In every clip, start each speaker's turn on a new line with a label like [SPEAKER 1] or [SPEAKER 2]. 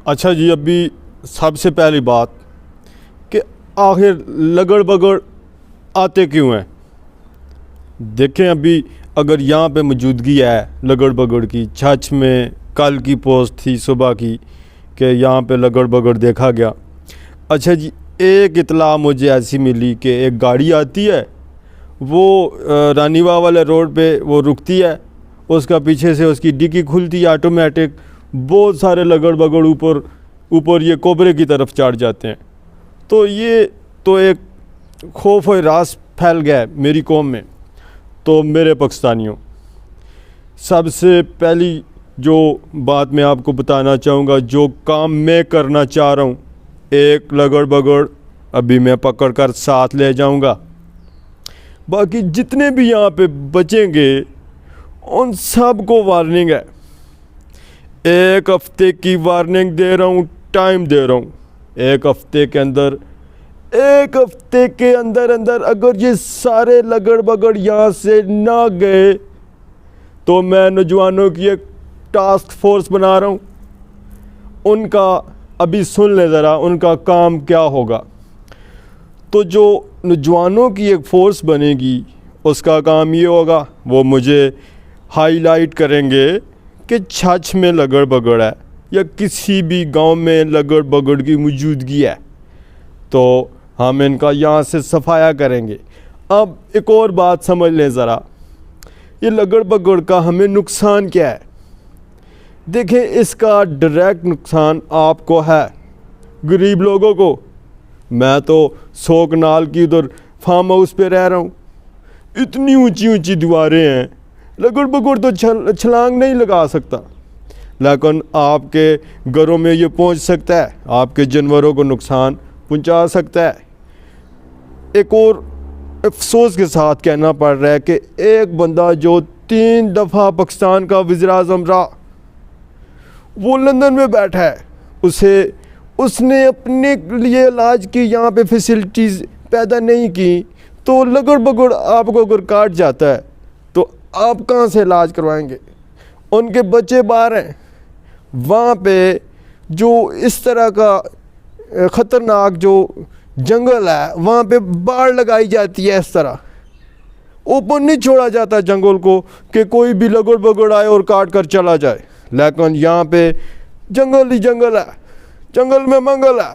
[SPEAKER 1] अच्छा जी, अभी सबसे पहली बात कि आखिर लगड़ बगड़ आते क्यों हैं? देखें, अभी अगर यहाँ पे मौजूदगी है लगड़ बगड़ की, छछ में कल की पोस्ट थी सुबह की कि यहाँ पे लगड़ बगड़ देखा गया। अच्छा जी, एक इतला मुझे ऐसी मिली कि एक गाड़ी आती है, वो रानीवा वाले रोड पे वो रुकती है, उसका पीछे से उसकी डिक्की खुलती है ऑटोमेटिक, बहुत सारे लगड़ बगड़ ऊपर ये कोबरे की तरफ चढ़ जाते हैं। तो ये तो एक खौफ और रास फैल गया है मेरी कौम में। तो मेरे पाकिस्तानियों, सबसे पहली जो बात मैं आपको बताना चाहूँगा, जो काम मैं करना चाह रहा हूँ, एक लगड़ बगड़ अभी मैं पकड़ कर साथ ले जाऊँगा। बाकी जितने भी यहाँ पे बचेंगे उन सब को वार्निंग है, एक हफ्ते की वार्निंग दे रहा हूँ, टाइम दे रहा हूँ। एक हफ्ते के अंदर अगर ये सारे लगड़ बगड़ यहाँ से ना गए तो मैं नौजवानों की एक टास्क फोर्स बना रहा हूँ। उनका अभी सुन ले ज़रा, उनका काम क्या होगा। तो जो नौजवानों की एक फ़ोर्स बनेगी उसका काम ये होगा, वो मुझे हाईलाइट करेंगे कि छछ में लगड़ बगड़ है या किसी भी गांव में लगड़ बगड़ की मौजूदगी है, तो हम इनका यहाँ से सफाया करेंगे। अब एक और बात समझ लें ज़रा, ये लगड़ बगड़ का हमें नुकसान क्या है। देखें, इसका डायरेक्ट नुकसान आपको है, गरीब लोगों को। मैं तो 100 कनाल की उधर फार्म हाउस पे रह रहा हूँ, इतनी ऊंची ऊंची दीवारें हैं, लगड़ बगड़ तो छलांग नहीं लगा सकता, लेकिन आपके घरों में ये पहुंच सकता है, आपके जानवरों को नुकसान पहुंचा सकता है। एक और अफसोस के साथ कहना पड़ रहा है कि एक बंदा जो 3 दफ़ा पाकिस्तान का वज़ीर-ए-आज़म रहा, वो लंदन में बैठा है, उसने अपने लिए इलाज की यहाँ पे फैसिलिटीज़ पैदा नहीं की, तो लगड़ बगड़ आपको अगर काट जाता है तो आप कहाँ से इलाज करवाएंगे। उनके बच्चे बाहर हैं, वहाँ पे जो इस तरह का ख़तरनाक जो जंगल है, वहाँ पे बाड़ लगाई जाती है, इस तरह ओपन नहीं छोड़ा जाता जंगल को कि कोई भी लगड़ बगड़ आए और काट कर चला जाए। लेकिन यहाँ पे जंगल ही जंगल है, जंगल में मंगल है।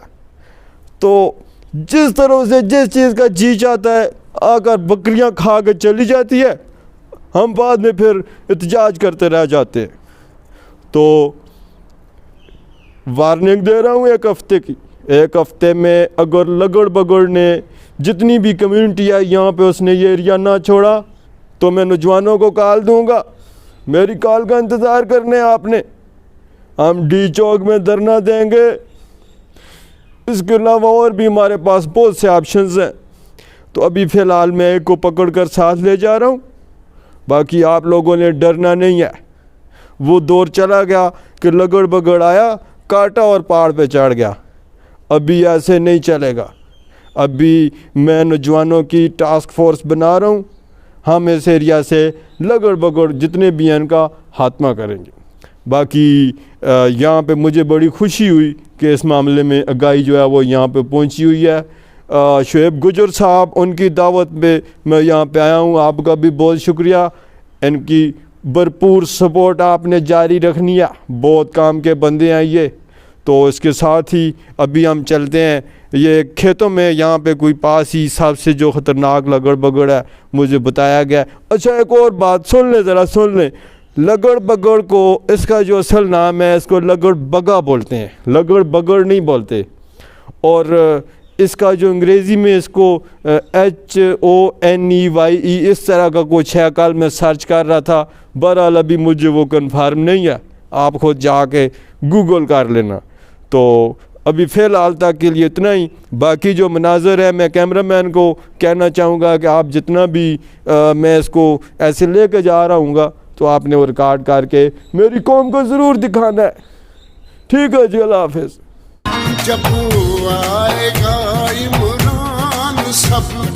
[SPEAKER 1] तो जिस तरह से जिस चीज़ का जी चाहता है आकर बकरियां खा कर चली जाती है, हम बाद में फिर एहतजाज करते रह जाते हैं। तो वार्निंग दे रहा हूँ एक हफ्ते की, एक हफ्ते में अगर लगड़ बगड़ ने जितनी भी कम्युनिटी है यहाँ पे उसने ये एरिया ना छोड़ा तो मैं नौजवानों को कॉल दूँगा। मेरी कॉल का इंतज़ार करने आपने, हम डी चौक में धरना देंगे। इसके अलावा और भी हमारे पास बहुत से ऑप्शंस हैं। तो अभी फ़िलहाल मैं एक को पकड़ कर साथ ले जा रहा हूँ, बाकी आप लोगों ने डरना नहीं है। वो दौर चला गया कि लगड़ बगड़ आया, काटा और पहाड़ पे चढ़ गया, अभी ऐसे नहीं चलेगा। अभी मैं नौजवानों की टास्क फोर्स बना रहा हूँ, हम इस एरिया से लगड़ बगड़ जितने भी हैं इनका खात्मा करेंगे। बाकी यहाँ पे मुझे बड़ी खुशी हुई कि इस मामले में आगाही जो है वो यहाँ पे पहुँची हुई है। शुएब गुजर साहब, उनकी दावत पे मैं यहाँ पे आया हूँ, आपका भी बहुत शुक्रिया। इनकी भरपूर सपोर्ट आपने जारी रखनी है, बहुत काम के बंदे हैं ये। तो इसके साथ ही अभी हम चलते हैं ये खेतों में, यहाँ पे कोई पास ही सबसे जो ख़तरनाक लगड़ बगड़ है मुझे बताया गया। अच्छा, एक और बात सुन ले ज़रा, सुन ले। लगड़ बगड़ को इसका जो असल नाम है, इसको लगड़ बगा बोलते हैं, लगड़ बगड़ नहीं बोलते। और इसका जो अंग्रेज़ी में इसको HONEYE इस तरह का कुछ है, कल मैं सर्च कर रहा था, बहरहाल अभी मुझे वो कन्फर्म नहीं है, आप खुद जाके गूगल कर लेना। तो अभी फ़िलहाल तक के लिए इतना ही। बाकी जो मनाज़र है, मैं कैमरामैन को कहना चाहूँगा कि आप जितना भी मैं इसको ऐसे लेके जा रहा हूँगा तो आपने वो रिकॉर्ड करके मेरी कौम को ज़रूर दिखाना है। ठीक है जी, अल्लाह हाफ़िज़।
[SPEAKER 2] जब आएगा इमरान सब